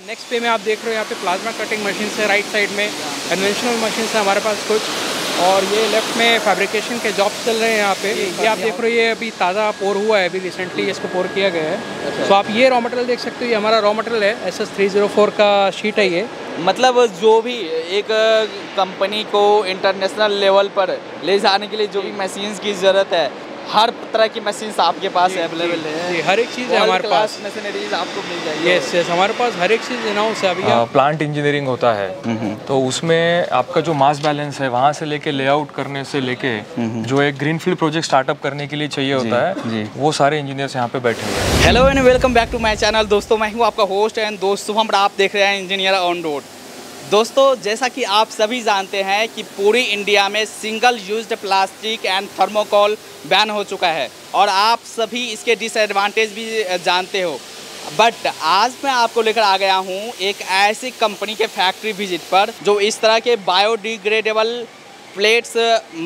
Next पे में आप देख रहे हो यहाँ पे प्लाज्मा कटिंग मशीन है, राइट साइड में कन्वेंशनल मशीन है हमारे पास कुछ, और ये लेफ्ट में फैब्रिकेशन के जॉब चल रहे हैं यहाँ पे। ये आप देख रहे हो, ये अभी ताज़ा पोर हुआ है, अभी रिसेंटली इसको पोर किया गया है। तो आप ये रॉ मटेरियल देख सकते हो, ये हमारा रॉ मटेरियल है, SS304 का शीट है ये। मतलब जो भी एक कंपनी को इंटरनेशनल लेवल पर ले जाने के लिए जो भी मशीन्स की ज़रूरत है, हर तरह की मशीन्स आपके पास अवेलेबल है। जी, हर एक चीज़ है हमारे पास, मशीनरीज आपको मिल जाएगी। यस, हमारे पास हर एक चीज़ इनहाउस है। अभी प्लांट इंजीनियरिंग होता है तो उसमें आपका जो मास बैलेंस है वहाँ से लेके लेआउट करने से लेके जो एक ग्रीनफील्ड प्रोजेक्ट स्टार्टअप करने के लिए चाहिए होता है, वो सारे इंजीनियर्स यहाँ पे बैठे हुए हैं। Hello and welcome back to my channel. दोस्तों, मैं हूँ आपका होस्ट एंड दोस्त शुभम, आप देख रहे हैं इंजीनियर ऑन रोड। दोस्तों, जैसा कि आप सभी जानते हैं कि पूरी इंडिया में single used plastic and thermocol ban हो चुका है और आप सभी इसके डिसएडवांटेज भी जानते हो। बट आज मैं आपको लेकर आ गया हूँ एक ऐसी कंपनी के फैक्ट्री विजिट पर जो इस तरह के बायोडिग्रेडेबल प्लेट्स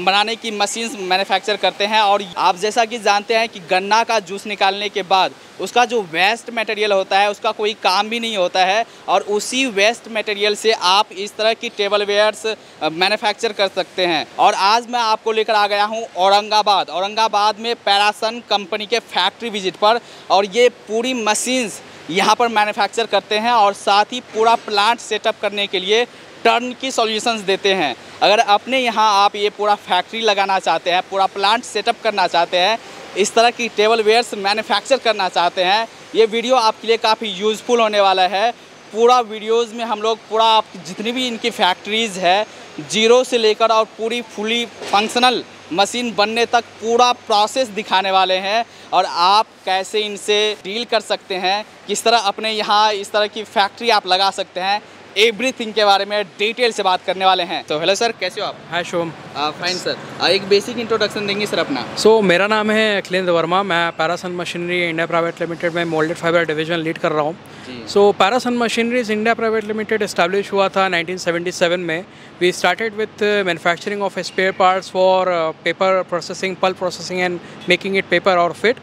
बनाने की मशीन्स मैन्युफैक्चर करते हैं। और आप जैसा कि जानते हैं कि गन्ना का जूस निकालने के बाद उसका जो वेस्ट मटेरियल होता है उसका कोई काम भी नहीं होता है, और उसी वेस्ट मटेरियल से आप इस तरह की टेबल वेयर्स मैन्युफैक्चर कर सकते हैं। और आज मैं आपको लेकर आ गया हूँ औरंगाबाद में पैरासन कंपनी के फैक्ट्री विजिट पर, और ये पूरी मशीन्स यहाँ पर मैन्युफैक्चर करते हैं और साथ ही पूरा प्लांट सेटअप करने के लिए टर्न की सॉल्यूशंस देते हैं। अगर अपने यहाँ आप ये पूरा फैक्ट्री लगाना चाहते हैं, पूरा प्लांट सेटअप करना चाहते हैं, इस तरह की टेबल वेयर्स मैन्युफैक्चर करना चाहते हैं, ये वीडियो आपके लिए काफ़ी यूज़फुल होने वाला है। पूरा वीडियोस में हम लोग पूरा आप जितनी भी इनकी फैक्ट्रीज़ है, जीरो से लेकर और पूरी फुली फंक्शनल मशीन बनने तक पूरा प्रोसेस दिखाने वाले हैं, और आप कैसे इनसे डील कर सकते हैं, किस तरह अपने यहाँ इस तरह की फैक्ट्री आप लगा सकते हैं, एवरीथिंग के बारे में डिटेल से बात करने वाले हैं। तो हेलो सर, कैसे हो आप? हाय शुभम। फाइन सर, एक बेसिक इंट्रोडक्शन देंगे सर अपना? मेरा नाम है अखिलेंद्र वर्मा, मैं Parason machinery India private limited में मोल्डेड फाइबर डिवीजन लीड कर रहा हूँ। Parason machineries India private limited establish हुआ था 1977 में। We started with manufacturing of spare parts for paper processing, pulp processing and making it paper और फिट।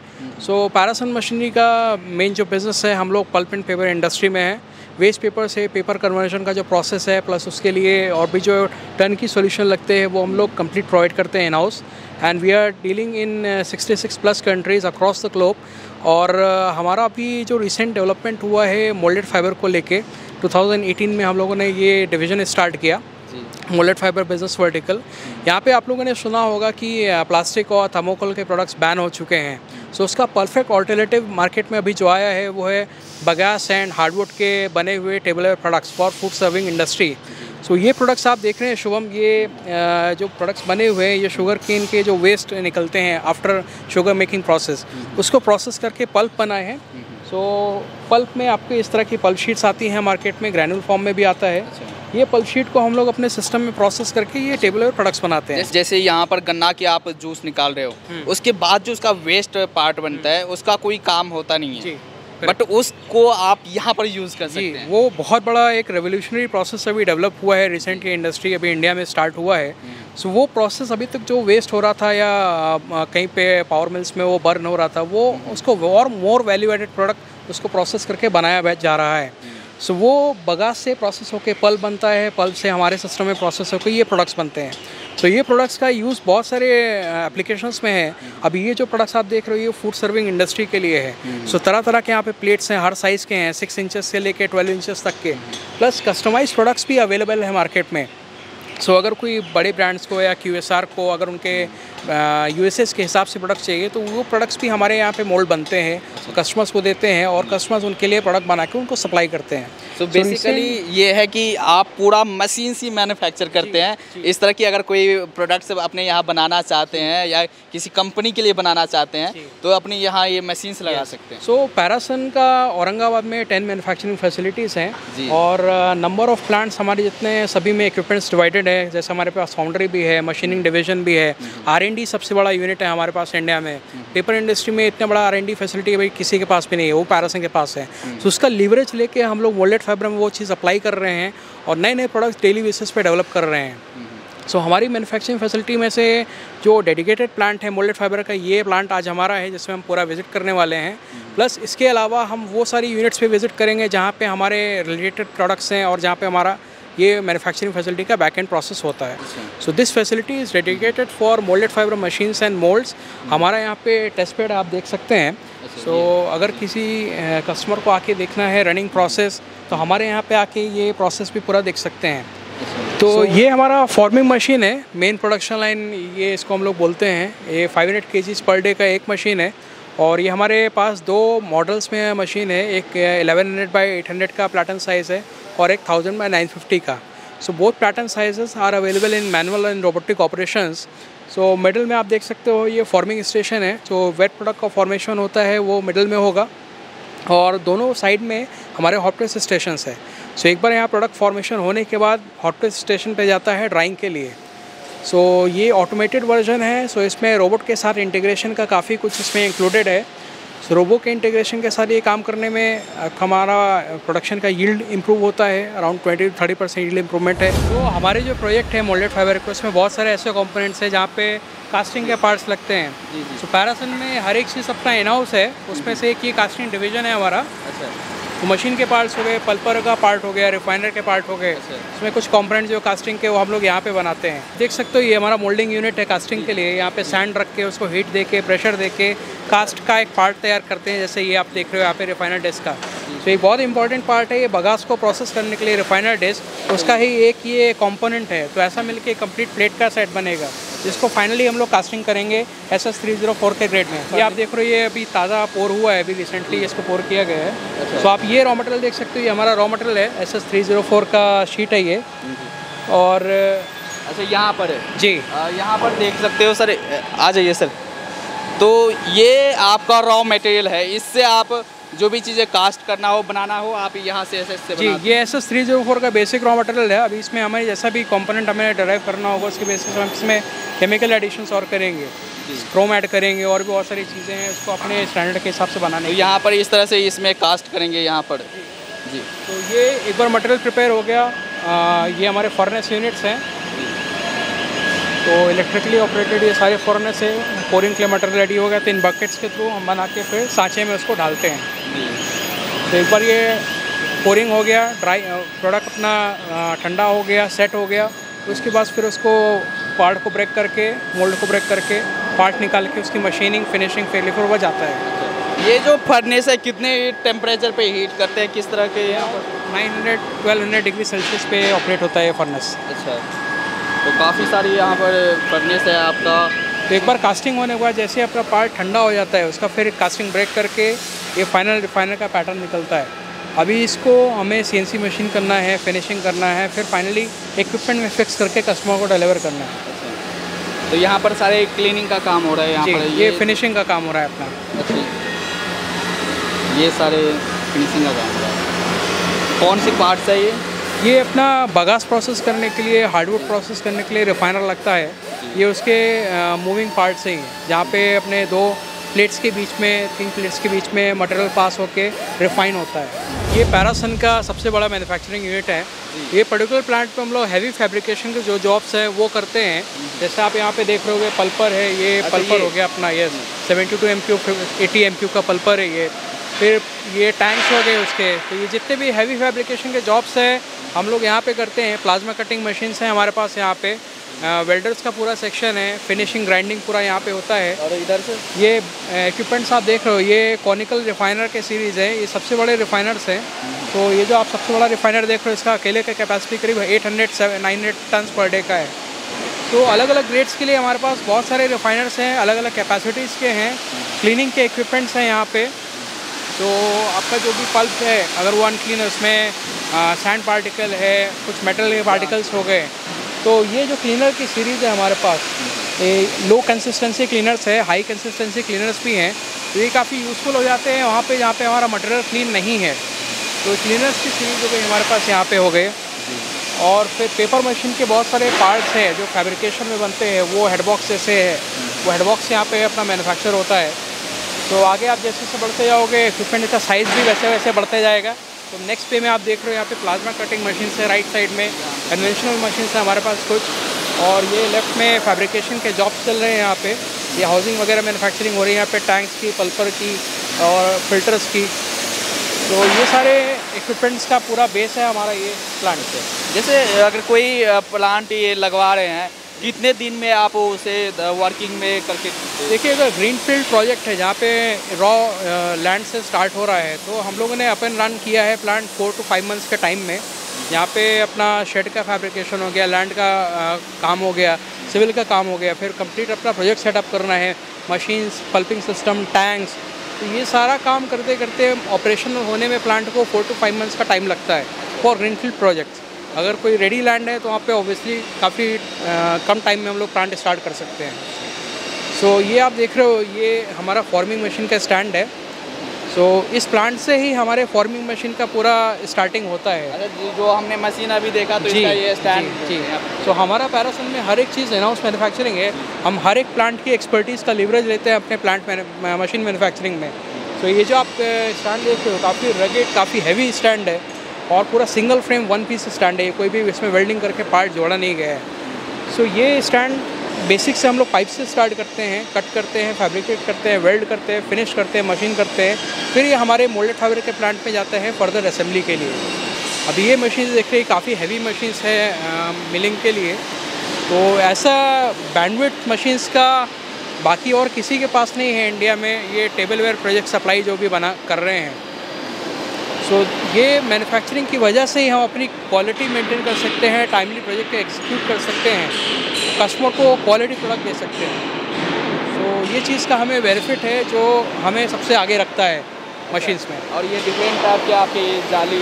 पैरासन मशीनरी का main जो बिज़नेस है, हम लोग पल्प एंड पेपर इंडस्ट्री में है। वेस्ट पेपर से पेपर कन्वर्जन का जो प्रोसेस है, प्लस उसके लिए और भी जो टर्न की सॉल्यूशन लगते हैं, वो हम लोग कंप्लीट प्रोवाइड करते हैं in house. And we are dealing in 66 plus countries across the globe. और हमारा अभी जो रिसेंट डेवलपमेंट हुआ है मोल्डेड फाइबर को लेके, 2018 में हम लोगों ने ये डिवीज़न स्टार्ट किया, मोल्डेड फाइबर बिजनेस वर्टिकल। यहाँ पे आप लोगों ने सुना होगा कि प्लास्टिक और थर्मोकोल के प्रोडक्ट्स बैन हो चुके हैं। उसका परफेक्ट ऑल्टरनेटिव मार्केट में अभी जो आया है वो है बगास एंड हार्डवुड के बने हुए table products for food serving industry. ये प्रोडक्ट्स आप देख रहे हैं शुभम, ये जो प्रोडक्ट्स बने हुए हैं, ये शुगर केन के जो वेस्ट निकलते हैं आफ्टर शुगर मेकिंग प्रोसेस, उसको प्रोसेस करके पल्प बनाए हैं। पल्प में आपको इस तरह की पल्प शीट्स आती हैं मार्केट में, ग्रैनुल फॉर्म में भी आता है। ये पल्प शीट को हम लोग अपने सिस्टम में प्रोसेस करके ये टेबल वेयर प्रोडक्ट्स बनाते हैं। जैसे यहाँ पर गन्ना के आप जूस निकाल रहे हो, उसके बाद जो उसका वेस्ट पार्ट बनता है उसका कोई काम होता नहीं है, बट उसको आप यहाँ पर यूज़ कर सकते हैं। वो बहुत बड़ा एक रेवोल्यूशनरी प्रोसेस अभी डेवलप हुआ है रिसेंटली, इंडस्ट्री अभी इंडिया में स्टार्ट हुआ है। वो प्रोसेस अभी तक जो वेस्ट हो रहा था या कहीं पे पावर मिल्स में वो बर्न हो रहा था, वो उसको और मोर वैल्यू एडेड प्रोडक्ट उसको प्रोसेस करके बनाया जा रहा है। वो बगास से प्रोसेस होकर पल्प बनता है, पल्प से हमारे सिस्टम में प्रोसेस होकर ये प्रोडक्ट्स बनते हैं। ये प्रोडक्ट्स का यूज़ बहुत सारे एप्लीकेशंस में है। अभी ये जो प्रोडक्ट्स आप देख रहे हो, ये फूड सर्विंग इंडस्ट्री के लिए है। तरह तरह के यहाँ पे प्लेट्स हैं, हर साइज़ के हैं, 6 इंचेस से लेके 12 इंचेस तक के, प्लस कस्टमाइज प्रोडक्ट्स भी अवेलेबल है मार्केट में। अगर कोई बड़े ब्रांड्स को या QSR को अगर उनके USS के हिसाब से प्रोडक्ट चाहिए, तो वो प्रोडक्ट्स भी हमारे यहाँ पे मोल्ड बनते हैं, कस्टमर्स को देते हैं और कस्टमर्स उनके लिए प्रोडक्ट बना के उनको सप्लाई करते हैं। बेसिकली ये है कि आप पूरा मशीन से मैन्युफैक्चर करते हैं। इस तरह की अगर कोई प्रोडक्ट्स अपने यहाँ बनाना चाहते हैं या किसी कंपनी के लिए बनाना चाहते हैं, तो अपने यहाँ ये मशीन से लगा सकते हैं। पैरासन का औरंगाबाद में 10 मैन्युफैक्चरिंग फैसिलिटीज़ हैं, और नंबर ऑफ प्लांट्स हमारे जितने सभी में इक्विपमेंट्स डिवाइडेड है। जैसे हमारे पास फाउंड्री भी है, मशीनिंग डिवीजन भी है, R&D सबसे बड़ा यूनिट है हमारे पास इंडिया में। पेपर इंडस्ट्री में इतना बड़ा R&D फैसिलिटी भाई किसी के पास भी नहीं है, वो पैरासन के पास है। उसका लीवरेज लेके हम लोग मोल्डेड फाइबर में वो चीज़ अप्लाई कर रहे हैं और नए नए प्रोडक्ट्स डेली बेसिस पे डेवलप कर रहे हैं। सो हमारी मैन्युफैक्चरिंग फैसिलिटी में से जो डेडिकेटेड प्लांट है मोल्डेड फाइबर का, ये प्लांट आज हमारा है जिसमें हम पूरा विजिट करने वाले हैं। प्लस इसके अलावा हम वो सारी यूनिट्स पे विजिट करेंगे जहाँ पे हमारे रिलेटेड प्रोडक्ट्स हैं और जहाँ पे हमारा ये मैन्युफैक्चरिंग फैसिलिटी का बैक एंड प्रोसेस होता है। So this facility is dedicated for moulded fibre machines and moulds. हमारा यहाँ पे टेस्ट बेड आप देख सकते हैं। सो अगर किसी कस्टमर को आके देखना है रनिंग प्रोसेस, तो हमारे यहाँ पे आके ये प्रोसेस भी पूरा देख सकते हैं। तो ये हमारा फॉर्मिंग मशीन है, मेन प्रोडक्शन लाइन ये इसको हम लोग बोलते हैं। ये 500 kg पर डे का एक मशीन है और ये हमारे पास 2 मॉडल्स में मशीन है। एक 1100 बाई 800 का प्लाटन साइज़ है और एक 1000 बाई 950 का। So both platen sizes are available in manual and robotic operations. So middle में आप देख सकते हो ये फॉर्मिंग स्टेशन है। जो वेट प्रोडक्ट का फॉर्मेशन होता है वो मिडल में होगा और दोनों साइड में हमारे हॉट प्रेस स्टेशंस है। सो एक बार यहाँ प्रोडक्ट फॉर्मेशन होने के बाद हॉट प्रेस स्टेशन पे जाता है ड्राइंग के लिए। सो ये ऑटोमेटेड वर्जन है। सो इसमें रोबोट के साथ इंटीग्रेशन का काफ़ी कुछ इसमें इंक्लूडेड है। सो रोबो के इंटीग्रेशन के साथ ये काम करने में हमारा प्रोडक्शन का यील्ड इंप्रूव होता है। अराउंड 20-30% यील्ड इंप्रूवमेंट है। तो हमारे जो प्रोजेक्ट है मोल्डेड फाइबर के, उसमें बहुत सारे ऐसे कंपोनेंट्स हैं जहाँ पे कास्टिंग के पार्ट्स लगते हैं। सो पैरासन में हर एक चीज़ अपना इन हाउस है। उसमें से एक ये कास्टिंग डिवीज़न है हमारा। तो मशीन के पार्ट्स हो गए, पल्पर का पार्ट हो गया, रिफाइनर के पार्ट हो गए। इसमें कुछ कंपोनेंट्स जो कास्टिंग के वो हम लोग यहाँ पे बनाते हैं। देख सकते हो ये हमारा मोल्डिंग यूनिट है कास्टिंग के लिए। यहाँ पे सैंड रख के उसको हीट दे के प्रेशर दे के कास्ट का एक पार्ट तैयार करते हैं। जैसे ये आप देख रहे हो यहाँ पे रिफाइनर डिस्क का। तो एक बहुत इंपॉर्टेंट पार्ट है ये बगास को प्रोसेस करने के लिए। रिफाइनर डिस्क उसका ही एक ये कॉम्पोनेंट है। तो ऐसा मिलके कंप्लीट प्लेट का सेट बनेगा जिसको फाइनली हम लोग कास्टिंग करेंगे SS304 के ग्रेड में। ये आप देख रहे हो ये अभी ताज़ा पोर हुआ है, अभी रिसेंटली इसको पोर किया गया है। तो आप ये रॉ मटेरियल देख सकते हो, ये हमारा रॉ मटेरियल है SS304 का शीट है ये। और अच्छा यहाँ पर है जी, यहाँ पर देख सकते हो सर, आ जाइए सर। तो ये आपका रॉ मटेरियल है, इससे आप जो भी चीज़ें कास्ट करना हो बनाना हो आप यहाँ से SS से जी। ये SS304 का बेसिक रॉ मटेरियल है। अभी इसमें हमें जैसा भी कंपोनेंट हमें डराइव करना होगा उसके बेसिस पर हम इसमें केमिकल एडिशंस और करेंगे, क्रोम ऐड करेंगे और भी बहुत सारी चीज़ें हैं उसको अपने स्टैंडर्ड के हिसाब से बनाने। तो यहाँ पर इस तरह से इसमें कास्ट करेंगे यहाँ पर जी। तो ये एक बार मटेरियल प्रिपेयर हो गया। ये हमारे फर्नेस यूनिट्स हैं। तो इलेक्ट्रिकली ऑपरेटेड ये सारे फर्नेस है। पोरिंग के लिए मटेरियल रेडी हो गया तो इन बकेट्स के थ्रू हम बना के फिर सांचे में उसको डालते हैं। तो एक बार ये पोरिंग हो गया, ड्राई प्रोडक्ट अपना ठंडा हो गया, सेट हो गया, तो उसके बाद फिर उसको पार्ट को ब्रेक करके, मोल्ड को ब्रेक करके पार्ट निकाल के उसकी मशीनिंग फिनिशिंग फिर हो जाता है। ये जो फर्नेस है कितने टेम्परेचर पे हीट करते हैं, किस तरह के? यहाँ पर 900-1200 डिग्री सेल्सियस पे ऑपरेट होता है ये फर्नेस। अच्छा, तो काफ़ी सारी यहाँ पर फर्नेस है आपका। तो एक बार कास्टिंग होने के बाद जैसे आपका पार्ट ठंडा हो जाता है उसका फिर कास्टिंग ब्रेक करके ये फाइनल रिफाइनर का पैटर्न निकलता है। अभी इसको हमें CNC मशीन करना है, फिनिशिंग करना है, फिर फाइनली इक्विपमेंट में फिक्स करके कस्टमर को डिलीवर करना है। तो यहाँ पर सारे क्लीनिंग का काम हो रहा है यहाँ पर? ये फिनिशिंग का काम हो रहा है अपना। अच्छा, ये सारे फिनिशिंग का काम हो रहा है। कौन सी पार्ट्स है ये अपना बगास प्रोसेस करने के लिए, हार्डवुड प्रोसेस करने के लिए रिफाइनर लगता है। ये उसके मूविंग पार्ट्स हैं जहाँ पे अपने 2 प्लेट्स के बीच में, 3 प्लेट्स के बीच में मटेरियल पास होके रिफाइन होता है। ये पैरासन का सबसे बड़ा मैन्युफैक्चरिंग यूनिट है। ये पर्टिकुलर प्लांट पे हम लोग हैवी फैब्रिकेशन के जो जॉब्स हैं वो करते हैं। जैसे आप यहाँ पे देख रहे होगे पल्पर है, ये पल्पर हो गया अपना, ये 72 MQ 80 MQ का पल्पर है ये। फिर ये टैंक्स हो गए उसके। तो ये जितने भी हैवी फैब्रिकेशन के जॉब्स हैं हम लोग यहाँ पे करते हैं। प्लाज्मा कटिंग मशीन्स हैं हमारे पास यहाँ पे, वेल्डर्स का पूरा सेक्शन है, फिनिशिंग ग्राइंडिंग पूरा यहाँ पे होता है। और इधर से ये इक्विपमेंट्स आप देख रहे हो, ये कॉनिकल रिफाइनर के सीरीज़ है। ये सबसे बड़े रिफाइनर्स हैं। तो ये जो आप सबसे बड़ा रिफाइनर देख रहे हो इसका अकेले का कैपेसिटी करीब 800-900 टन्स पर डे का है। तो अलग अलग ग्रेड्स के लिए हमारे पास बहुत सारे रिफाइनर्स हैं, अलग अलग कैपेसिटीज़ के हैं। क्लीनिंग के इक्विपमेंट्स हैं यहाँ पे। तो आपका जो भी पल्प है अगर वो अनक्लीन है, उसमें सैंड पार्टिकल है, कुछ मेटल के पार्टिकल्स हो गए, तो ये जो क्लीनर की सीरीज़ है हमारे पास, ये लो कंसिस्टेंसी क्लीनर्स है, हाई कंसिस्टेंसी क्लीनर्स भी हैं। तो ये काफ़ी यूज़फुल हो जाते हैं वहाँ पे जहाँ पे हमारा मटेरियल क्लीन नहीं है। तो क्लीनर्स की सीरीज़ हो गई हमारे पास यहाँ पे हो गए। और फिर पेपर मशीन के बहुत सारे पार्ट्स हैं जो फैब्रिकेशन में बनते हैं, वो हेडबॉक्स जैसे है, वो हेडबॉक्स यहाँ पे अपना मैन्युफैक्चर होता है। तो आगे आप जैसे जैसे बढ़ते जाओगे इक्विपमेंट का साइज़ भी वैसे वैसे बढ़ते जाएगा। तो नेक्स्ट पे में आप देख रहे हो यहाँ पे प्लाज्मा कटिंग मशीन है, राइट साइड में कन्वेंशनल मशीन है हमारे पास कुछ। और ये लेफ्ट में फैब्रिकेशन के जॉब्स चल रहे हैं यहाँ पे। ये हाउसिंग वगैरह मैन्युफैक्चरिंग हो रही है यहाँ पे, टैंक्स की, पल्पर की और फिल्टर्स की। तो ये सारे इक्विपमेंट्स का पूरा बेस है हमारा ये प्लांट पे। जैसे अगर कोई प्लांट ये लगवा रहे हैं, कितने दिन में आप उसे वर्किंग में करके? देखिए, अगर ग्रीनफील्ड प्रोजेक्ट है जहाँ पे रॉ लैंड से स्टार्ट हो रहा है, तो हम लोगों ने अप एंड रन किया है प्लांट 4 to 5 मंथ्स के टाइम में। यहाँ पे अपना शेड का फैब्रिकेशन हो गया, लैंड का काम हो गया, सिविल का काम हो गया, फिर कंप्लीट अपना प्रोजेक्ट सेटअप करना है, मशीन्स, पल्पिंग सिस्टम, टैंक्स। तो ये सारा काम करते करते ऑपरेशनल होने में प्लांट को 4 to 5 मंथ्स का टाइम लगता है फॉर ग्रीनफील्ड प्रोजेक्ट्स। अगर कोई रेडी लैंड है तो वहाँ पे ऑब्वियसली काफ़ी कम टाइम में हम लोग प्लांट स्टार्ट कर सकते हैं। सो ये आप देख रहे हो, ये हमारा फॉर्मिंग मशीन का स्टैंड है। सो इस प्लांट से ही हमारे फॉर्मिंग मशीन का पूरा स्टार्टिंग होता है। अच्छा, जो हमने मशीन अभी देखा तो इसका ये स्टैंड जी। सो हमारा पैरासन में हर एक चीज़ इन हाउस मैन्युफैक्चरिंग है। हम हर एक प्लांट की एक्सपर्टीज़ का लिवरेज लेते हैं अपने प्लांट मशीन मैन्युफैक्चरिंग में। सो ये जो आप स्टैंड देख रहे हो, काफ़ी रगेड, काफ़ी हैवी स्टैंड है और पूरा सिंगल फ्रेम 1 पीस स्टैंड है। कोई भी इसमें वेल्डिंग करके पार्ट जोड़ा नहीं गया है। सो ये स्टैंड बेसिक से हम लोग पाइप से स्टार्ट करते हैं, कट करते हैं, फैब्रिकेट करते हैं, वेल्ड करते हैं, फिनिश करते हैं, मशीन करते हैं, फिर ये हमारे मोल्डेड फाइबर के प्लांट में जाता है फर्दर असेंबली के लिए। अभी ये मशीन देख रहे हैं, काफ़ी हैवी मशीन्स है मिलिंग के लिए। तो ऐसा बैंडविड्थ मशीन्स का बाकी और किसी के पास नहीं है इंडिया में। ये टेबलवेयर प्रोजेक्ट सप्लाई जो भी बना कर रहे हैं, सो ये मैन्युफैक्चरिंग की वजह से ही हम अपनी क्वालिटी मेंटेन कर सकते हैं, टाइमली प्रोजेक्ट एग्जीक्यूट कर सकते हैं, कस्टमर को क्वालिटी प्रोडक्ट दे सकते हैं। सो ये चीज़ का हमें बेनिफिट है जो हमें सबसे आगे रखता है मशीन्स में। और ये डिफरेंट टाइप के आपके जाली?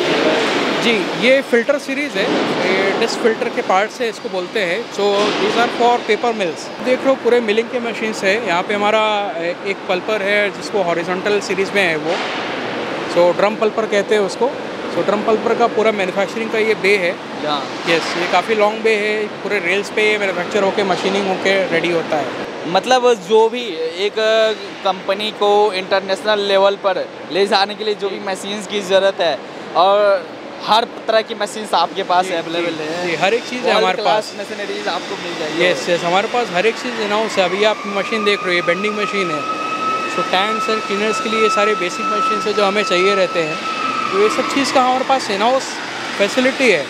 जी, ये फ़िल्टर सीरीज़ है, ये डिस्क फिल्टर के पार्ट्स है, इसको बोलते हैं। So these are for paper mills. देख लो, पूरे मिलिंग के मशीन्स है। यहाँ पे हमारा एक पल्पर है जिसको हॉरिजॉन्टल सीरीज़ में है वो, सो ड्रम पल्पर कहते हैं उसको। सो ड्रम पल्पर का पूरा मैन्युफैक्चरिंग का ये बे है। यस, ये काफ़ी लॉन्ग बे है, पूरे रेल्स पे ये मैन्युफैक्चर होके मशीनिंग होके रेडी होता है। मतलब जो भी एक कंपनी को इंटरनेशनल लेवल पर ले जाने के लिए जो भी मशीन्स की ज़रूरत है, और हर तरह की मशीन्स आपके पास अवेलेबल है। जी, हर एक चीज़ है हमारे पास, मशीनरीज आपको मिल जाएगी। यस यस, हमारे पास हर एक चीज़ इन हाउस है। अभी आप मशीन देख रहे हो, ये बेंडिंग मशीन है। सो टैंक्स और क्लीनर्स के लिए ये सारे बेसिक मशीन है जो हमें चाहिए रहते हैं। तो ये सब चीज़ का हमारे पास इन हाउस फैसिलिटी है,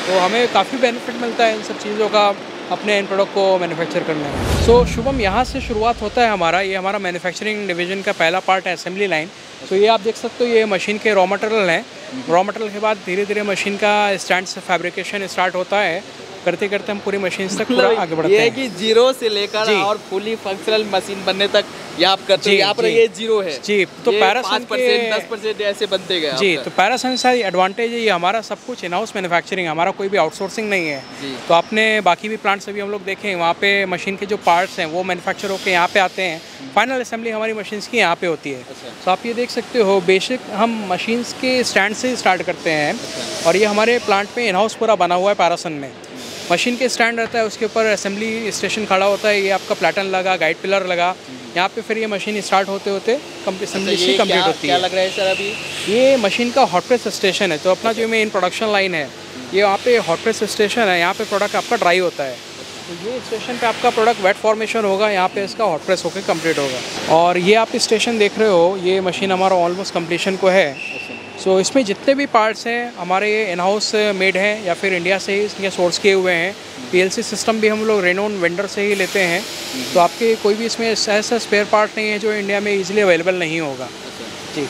तो हमें काफ़ी बेनिफिट मिलता है इन सब चीज़ों का अपने इन प्रोडक्ट को मैन्युफैक्चर करने में। सो शुभम, यहाँ से शुरुआत होता है हमारा। ये हमारा मैन्युफैक्चरिंग डिवीजन का पहला पार्ट है, असेंबली लाइन। सो ये आप देख सकते हो, ये मशीन के रॉ मटेरियल हैं। रॉ मटेरियल के बाद धीरे धीरे मशीन का स्टैंड से फैब्रिकेशन स्टार्ट होता है। करते करते हम पूरी मशीन तक पूरा आगे बढ़ते हैं। ये कि जीरो से लेकर और फुली फंक्शनल मशीन बनने तक ये आप करते हैं। यहाँ पर ये जीरो है जी। तो पैरासन 5% 10% ऐसे बनते गए जी। तो पैरासन का एडवांटेज है, ये हमारा सब कुछ इन हाउस मैन्युफैक्चरिंग, हमारा कोई भी आउटसोर्सिंग नहीं है। तो आपने बाकी भी प्लांट्स अभी हम लोग देखें, वहाँ पे मशीन के जो पार्ट्स हैं वो मैन्युफैक्चर होकर यहाँ पे आते हैं। फाइनल असेंबली हमारी मशीन्स की यहाँ पे होती है। तो आप ये देख सकते हो, बेसिक हम मशीन्स के स्टैंड से स्टार्ट करते हैं। और ये हमारे प्लांट में इन हाउस पूरा बना हुआ है पैरासन में। मशीन के स्टैंड रहता है, उसके ऊपर असेंबली स्टेशन खड़ा होता है। ये आपका प्लेटन लगा, गाइड पिलर लगा, यहाँ पे फिर ये मशीन स्टार्ट होते होते असेंबली कंप्लीट होती है। क्या लग रहा है सर अभी? ये मशीन का हॉट प्रेस स्टेशन है। तो अपना जो मेन प्रोडक्शन लाइन है, ये वहाँ पे हॉट प्रेस स्टेशन है। यहाँ पे प्रोडक्ट आपका ड्राई होता है। तो ये स्टेशन पे आपका प्रोडक्ट वेट फॉर्मेशन होगा, यहाँ पे इसका हॉट प्रेस होकर कंप्लीट होगा। और ये आप स्टेशन देख रहे हो, ये मशीन हमारा ऑलमोस्ट कंप्लीशन को है। सो इसमें जितने भी पार्ट्स हैं हमारे ये इन हाउस मेड हैं या फिर इंडिया से ही इसके सोर्स किए हुए हैं। PLC सिस्टम भी हम लोग रेनोन वेंडर से ही लेते हैं। तो आपके कोई भी इसमें ऐसा स्पेयर पार्ट नहीं है जो इंडिया में इजीली अवेलेबल नहीं होगा जी।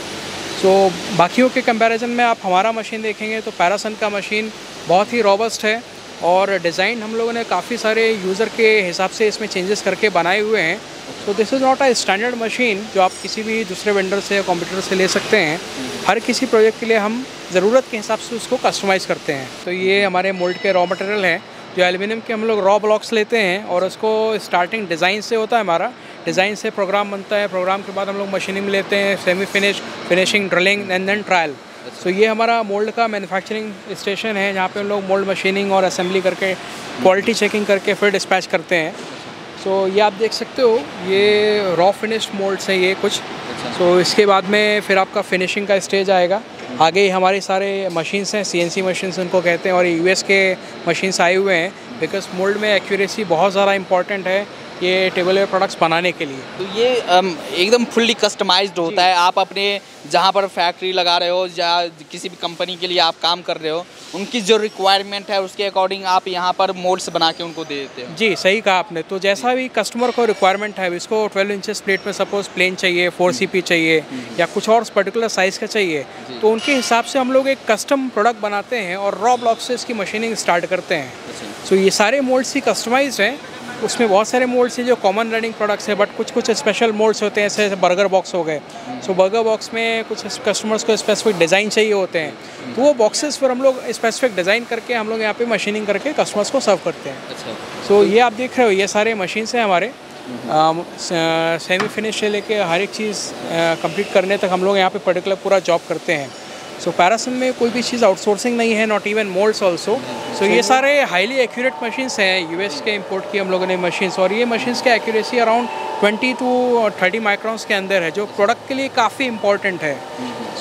सो बाकियों के कंपैरिजन में आप हमारा मशीन देखेंगे तो पैरासन का मशीन बहुत ही रॉबस्ट है, और डिज़ाइन हम लोगों ने काफ़ी सारे यूज़र के हिसाब से इसमें चेंजेस करके बनाए हुए हैं। तो this is not a standard machine जो आप किसी भी दूसरे वेंडर से या कंप्यूटर से ले सकते हैं। हर किसी प्रोजेक्ट के लिए हम ज़रूरत के हिसाब से उसको कस्टमाइज़ करते हैं। तो ये हमारे मोल्ड के रॉ मटेरियल हैं, जो एल्युमिनियम के हम लोग रॉ ब्लॉक्स लेते हैं, और उसको स्टार्टिंग डिज़ाइन से होता है हमारा। डिज़ाइन से प्रोग्राम बनता है, प्रोग्राम के बाद हम लोग मशीनिंग में लेते हैं, semi finish, finishing, drilling and then trial. So ये हमारा मोल्ड का मैन्युफैक्चरिंग स्टेशन है, जहाँ पे हम लोग मोल्ड मशीनिंग और असेंबली करके क्वालिटी चेकिंग करके फिर डिस्पैच करते हैं। सो ये आप देख सकते हो, ये रॉ फिनिश्ड मोल्ड्स हैं ये कुछ। सो इसके बाद में फिर आपका फिनिशिंग का स्टेज आएगा, आगे हमारे सारे मशीन्स हैं, CNC मशीन्स उनको कहते हैं, और US के मशीन्स आए हुए हैं, बिकॉज मोल्ड में एक्यूरेसी बहुत ज़्यादा इंपॉर्टेंट है ये टेबलवेयर प्रोडक्ट्स बनाने के लिए। तो ये एकदम फुल्ली कस्टमाइज्ड होता है। आप अपने जहाँ पर फैक्ट्री लगा रहे हो या किसी भी कंपनी के लिए आप काम कर रहे हो, उनकी जो रिक्वायरमेंट है उसके अकॉर्डिंग आप यहाँ पर मोल्ड्स बना के उनको दे देते हो। जी सही कहा आपने। तो जैसा भी कस्टमर को रिक्वायरमेंट है, इसको 12 इंचेस प्लेट में सपोज प्लेन चाहिए, 4CP चाहिए या कुछ और पर्टिकुलर साइज़ का चाहिए, तो उनके हिसाब से हम लोग एक कस्टम प्रोडक्ट बनाते हैं और रॉ ब्लॉक से इसकी मशीनिंग स्टार्ट करते हैं। सो ये सारे मोल्ड्स ही कस्टमाइज्ड हैं। उसमें बहुत सारे मोल्ड्स हैं जो कॉमन रनिंग प्रोडक्ट्स हैं, बट कुछ स्पेशल मोल्ड्स होते हैं, जैसे बर्गर बॉक्स हो गए। सो बर्गर बॉक्स में कुछ कस्टमर्स को स्पेसिफिक डिज़ाइन चाहिए होते हैं, तो वो बॉक्सेस फिर हम लोग स्पेसिफिक डिज़ाइन करके हम लोग यहाँ पे मशीनिंग करके कस्टमर्स को सर्व करते हैं। अच्छा। सो ये आप देख रहे हो, ये सारे मशीन्स हैं हमारे। सेमी फिनिश से लेके हर एक चीज़ कंप्लीट करने तक हम लोग यहाँ पे पर्टिकुलर पूरा जॉब करते हैं। सो पैरासन में कोई भी चीज़ आउटसोर्सिंग नहीं है, नॉट इवन मोल्ड्स ऑल्सो। सो ये सारे हाईली एक्यूरेट मशीन्स हैं, US के इंपोर्ट की हम लोगों ने मशीन्स, और ये मशीन्स की एक्यूरेसी अराउंड 20 to 30 माइक्रॉन्स के अंदर है, जो प्रोडक्ट के लिए काफ़ी इंपॉर्टेंट है।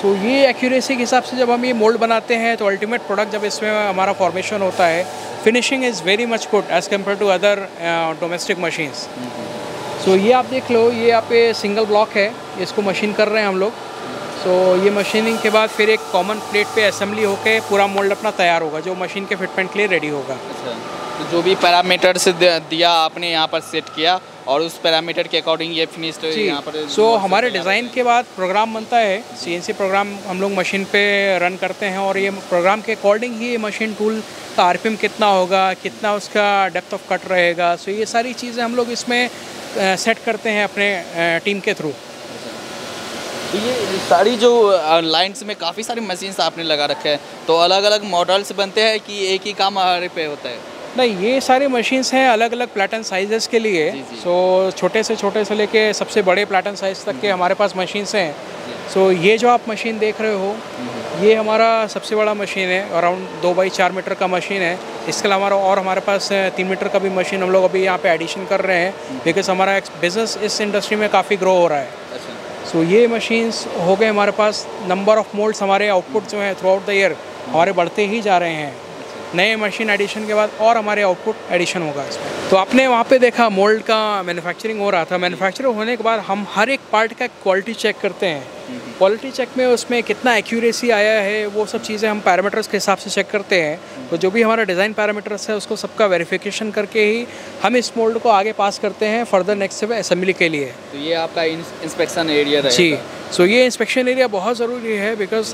सो ये एक्यूरेसी के हिसाब से जब हम ये मोल्ड बनाते हैं तो अल्टीमेट प्रोडक्ट जब इसमें हमारा फॉर्मेशन होता है, finishing is very much good as compare to other domestic machines. So ये आप देख लो, ये यहाँ पे सिंगल ब्लॉक है, इसको मशीन कर रहे हैं हम लोग। सो ये मशीनिंग के बाद फिर एक कॉमन प्लेट पे असेंबली होके पूरा मोल्ड अपना तैयार होगा, जो मशीन के फिटमेंट के लिए रेडी होगा। अच्छा। तो जो भी पैरामीटर्स दिया आपने यहाँ पर सेट किया और उस पैरामीटर के अकॉर्डिंग ये फिनिश्ड यहाँ पर। सो हमारे डिज़ाइन के बाद प्रोग्राम बनता है, CNC प्रोग्राम हम लोग मशीन पे रन करते हैं, और ये प्रोग्राम के अकॉर्डिंग ही ये मशीन टूल का RPM कितना होगा, कितना उसका डेप्थ ऑफ कट रहेगा। सो ये सारी चीज़ें हम लोग इसमें सेट करते हैं अपने टीम के थ्रू। ये सारी जो लाइन्स में काफ़ी सारी मशीन्स आपने लगा रखे हैं, तो अलग अलग मॉडल्स बनते हैं कि एक ही काम हर पे होता है? नहीं, ये सारे मशीन्स हैं अलग अलग प्लेटन साइजेस के लिए। सो छोटे से लेके सबसे बड़े प्लेटन साइज तक के हमारे पास मशीन्स हैं। सो ये जो आप मशीन देख रहे हो, ये हमारा सबसे बड़ा मशीन है, अराउंड 2x4 मीटर का मशीन है। इसके अलावा और हमारे पास 3 मीटर का भी मशीन हम लोग अभी यहाँ पे एडिशन कर रहे हैं, बिकॉज हमारा बिज़नेस इस इंडस्ट्री में काफ़ी ग्रो हो रहा है। सो ये मशीन्स हो गए हमारे पास। नंबर ऑफ़ मोल्ड्स, हमारे आउटपुट जो है थ्रू आउट द ईयर हमारे बढ़ते ही जा रहे हैं। नए मशीन एडिशन के बाद और हमारे आउटपुट एडिशन होगा इसमें। तो आपने वहाँ पे देखा मोल्ड का मैन्युफैक्चरिंग हो रहा था। मैन्युफैक्चरिंग होने के बाद हम हर एक पार्ट का क्वालिटी चेक करते हैं। क्वालिटी चेक में उसमें कितना एक्यूरेसी आया है, वो सब चीज़ें हम पैरामीटर्स के हिसाब से चेक करते हैं। तो जो भी हमारा डिज़ाइन पैरामीटर्स है उसको सबका वेरिफिकेशन करके ही हम इस मोल्ड को आगे पास करते हैं फर्दर नेक्स्ट असेंबली के लिए। तो ये आपका इंस्पेक्शन एरिया रहेगा? जी। सो ये इंस्पेक्शन एरिया बहुत ज़रूरी है, बिकॉज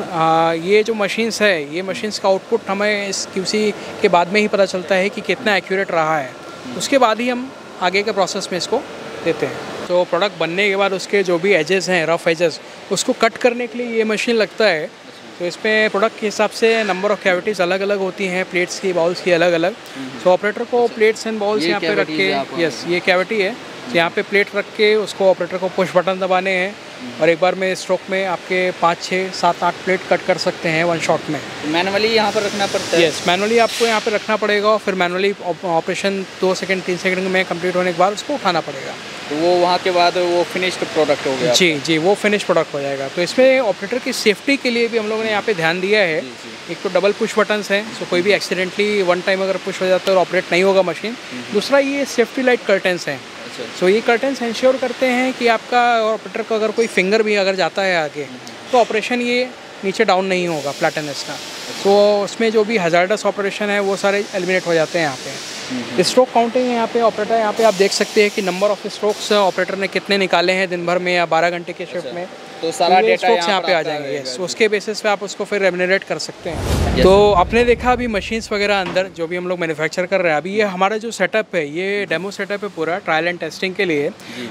ये जो मशीन्स है, ये मशीन्स का आउटपुट हमें इस QC के बाद में ही पता चलता है कि कितना एक्यूरेट रहा है। उसके बाद ही हम आगे के प्रोसेस में इसको देते हैं। तो प्रोडक्ट बनने के बाद उसके जो भी एजेस हैं, रफ एजेस, उसको कट करने के लिए ये मशीन लगता है। तो इसमें प्रोडक्ट के हिसाब से नंबर ऑफ़ कैविटीज़ अलग अलग होती हैं, प्लेट्स की, बाउल्स की अलग अलग। सो ऑपरेटर को प्लेट्स एंड बाउल्स यहाँ पे रख के, यस ये कैविटी है, तो यहाँ पे प्लेट रख के उसको ऑपरेटर को पुश बटन दबाने हैं, और एक बार में स्ट्रोक में आपके 5, 6, 7, 8 प्लेट कट कर सकते हैं 1 शॉट में। मैनुअली यहाँ पर रखना पड़ता है? यस, मैनुअली आपको यहाँ पे रखना पड़ेगा, और फिर मैनुअली ऑपरेशन 2 सेकंड 3 सेकंड में कंप्लीट होने के बाद उसको उठाना पड़ेगा। तो वो वहाँ के बाद वो फिनिश्ड प्रोडक्ट हो गया? जी जी, वो फिनिश प्रोडक्ट हो जाएगा। तो इसमें ऑपरेटर की सेफ्टी के लिए भी हम लोगों ने यहाँ पे ध्यान दिया है। एक तो डबल पुश बटन्स हैं, सो कोई भी एक्सीडेंटली 1 टाइम अगर पुश हो जाता है और ऑपरेट नहीं होगा मशीन। दूसरा, ये सेफ्टी लाइट कर्टन्स हैं। सो ये कर्टन्स इंश्योर करते हैं कि आपका ऑपरेटर को अगर कोई फिंगर भी अगर जाता है आगे, तो ऑपरेशन ये नीचे डाउन नहीं होगा प्लेटनस का। तो उसमें जो भी हजार्डस ऑपरेशन है वो सारे एलिमिनेट हो जाते हैं यहाँ पे। स्ट्रोक काउंटिंग है यहाँ पे। ऑपरेटर यहाँ पे आप देख सकते हैं कि नंबर ऑफ स्ट्रोक्स ऑपरेटर ने कितने निकाले हैं दिन भर में या 12 घंटे के शिफ्ट में। तो सारा डेटा यहाँ पे आ जाएंगे। यस, उसके बेसिस पे आप उसको फिर रेम्यूनरेट कर सकते हैं। तो आपने देखा अभी मशीन्स वगैरह अंदर जो भी हम लोग मैन्युफैक्चर कर रहे हैं, अभी ये हमारा जो सेटअप है, ये डेमो सेटअप है पूरा ट्रायल एंड टेस्टिंग के लिए।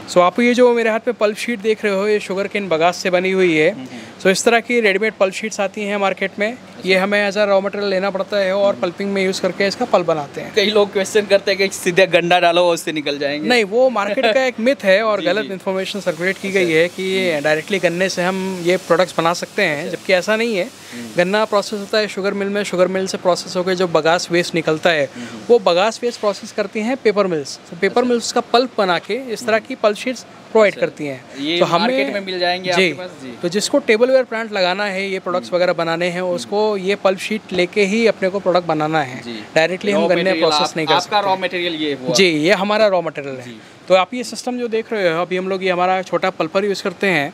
सो आप ये जो मेरे हाथ पे पल्प शीट देख रहे हो, ये शुगर केन बगास से बनी हुई है। सो इस तरह की रेडीमेड पल्प शीट्स आती हैं मार्केट में। ये हमें एज अ रॉ मटेरियल लेना पड़ता है और पल्पिंग में यूज़ करके इसका पल्प बनाते हैं। कई लोग क्वेश्चन करते हैं कि सीधे गंडा डालो और उससे निकल जाएंगे। नहीं, वो मार्केट का एक मिथ है और गलत इन्फॉर्मेशन सर्कुलेट की गई है कि डायरेक्टली गन्ने से हम ये प्रोडक्ट्स बना सकते हैं, जबकि ऐसा नहीं है। गन्ना प्रोसेस होता है शुगर मिल में, शुगर मिल से प्रोसेस होकर जो बगास वेस्ट निकलता है, वो बगास वेस्ट प्रोसेस करती हैं पेपर मिल्स। तो पेपर मिल्स का पल्प बना के इस तरह की पल्प शीट्स प्रोवाइड करती हैं। ये तो हमें मार्केट में मिल जाएंगे आपके पास? जी। तो जिसको टेबल सॉफ्टवेयर प्लांट लगाना है, ये प्रोडक्ट्स वगैरह बनाने हैं, उसको ये पल्प शीट लेके ही अपने को प्रोडक्ट बनाना है। डायरेक्टली हम गन्ने प्रोसेस नहीं कर सकते। आपका रॉ मटेरियल ये हुआ? जी, ये हमारा रॉ मटेरियल है। तो आप ये सिस्टम जो देख रहे हो, अभी हम लोग ये हमारा छोटा पल्पर यूज़ करते हैं।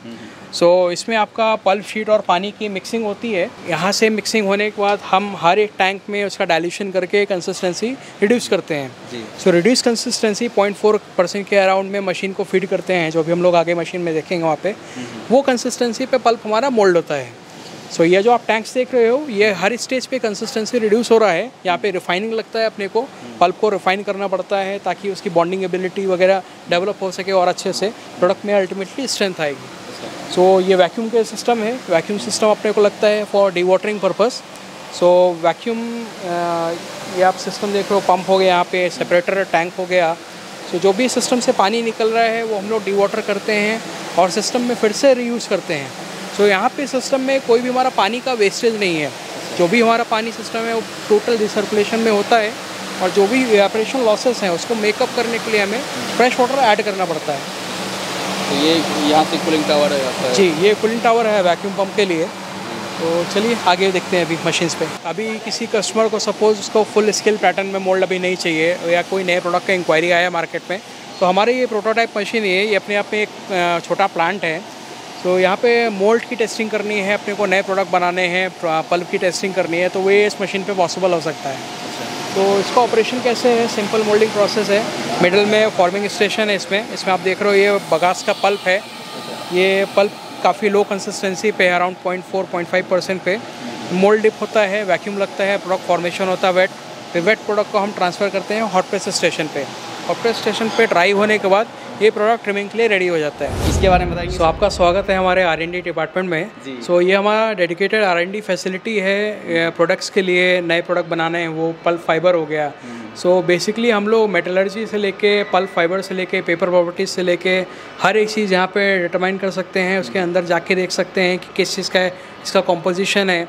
सो इसमें आपका पल्प शीट और पानी की मिक्सिंग होती है। यहाँ से मिक्सिंग होने के बाद हम हर एक टैंक में उसका डाइल्यूशन करके कंसिस्टेंसी रिड्यूस करते हैं। सो रिड्यूस कंसिस्टेंसी 0.4% के अराउंड में मशीन को फीड करते हैं, जो भी हम लोग आगे मशीन में देखेंगे वहाँ पे। वो कंसिस्टेंसी पे पल्प हमारा मोल्ड होता है। सो ये जो आप टैंक्स देख रहे हो, ये हर स्टेज पे कंसिस्टेंसी रिड्यूस हो रहा है। यहाँ पे रिफाइनिंग लगता है, अपने को पल्प को रिफाइन करना पड़ता है ताकि उसकी बॉन्डिंग एबिलिटी वगैरह डेवलप हो सके और अच्छे से प्रोडक्ट में अल्टीमेटली स्ट्रेंथ आएगी। सो ये वैक्यूम के सिस्टम है। वैक्यूम सिस्टम अपने को लगता है for D watering purpose. So vacuum ये आप सिस्टम देख रहे हो, पंप हो गया, यहाँ पे सेपरेटर टैंक हो गया। सो जो भी सिस्टम से पानी निकल रहा है वो हम लोग डी वाटर करते हैं और सिस्टम में फिर से रीयूज़ करते हैं। सो यहाँ पे सिस्टम में कोई भी हमारा पानी का वेस्टेज नहीं है। जो भी हमारा पानी सिस्टम है वो टोटल रिसर्कुलेशन में होता है, और जो भी इवेपोरेशन लॉसेस हैं उसको मेकअप करने के लिए हमें फ्रेश वाटर ऐड करना पड़ता है। तो ये यहाँ से कूलिंग टावर है? जी, ये कूलिंग टावर है वैक्यूम पंप के लिए। तो चलिए आगे देखते हैं अभी मशीन्स पे। अभी किसी कस्टमर को सपोज़ उसको फुल स्केल पैटर्न में मोल्ड अभी नहीं चाहिए, या कोई नए प्रोडक्ट का इंक्वायरी आया मार्केट में, तो हमारे ये प्रोटोटाइप मशीन है, ये अपने आप में एक छोटा प्लांट है। तो यहाँ पे मोल्ड की टेस्टिंग करनी है, अपने को नए प्रोडक्ट बनाने हैं, पल्प की टेस्टिंग करनी है, तो वो इस मशीन पे पॉसिबल हो सकता है। तो इसका ऑपरेशन कैसे है? सिंपल मोल्डिंग प्रोसेस है। मिडल में फॉर्मिंग स्टेशन है। इसमें आप देख रहे हो ये बगास का पल्प है। ये पल्प काफ़ी लो कंसिस्टेंसी पे, अराउंड 0.4-0.5% पे मोल्ड डिप होता है, वैक्यूम लगता है, प्रोडक्ट फॉर्मेशन होता है वेट। फिर वेट प्रोडक्ट को हम ट्रांसफ़र करते हैं हॉट प्रेस स्टेशन पे। हॉट प्रेस स्टेशन पे ड्राई होने के बाद ये प्रोडक्ट ट्रिमिंग के लिए रेडी हो जाता है। इसके बारे में बताइए। सो आपका स्वागत है हमारे R&D डिपार्टमेंट में। सो ये हमारा डेडिकेटेड R&D फैसिलिटी है प्रोडक्ट्स के लिए। नए प्रोडक्ट बनाने हैं, वो पल्प फाइबर हो गया। सो बेसिकली हम लोग मेटलर्जी से लेके पल्प फाइबर से लेके पेपर प्रॉपर्टीज़ से लेके हर एक चीज़ यहाँ पे डिटरमाइन कर सकते हैं। उसके अंदर जाके देख सकते हैं कि किस चीज़ का है, इसका कॉम्पोजिशन है,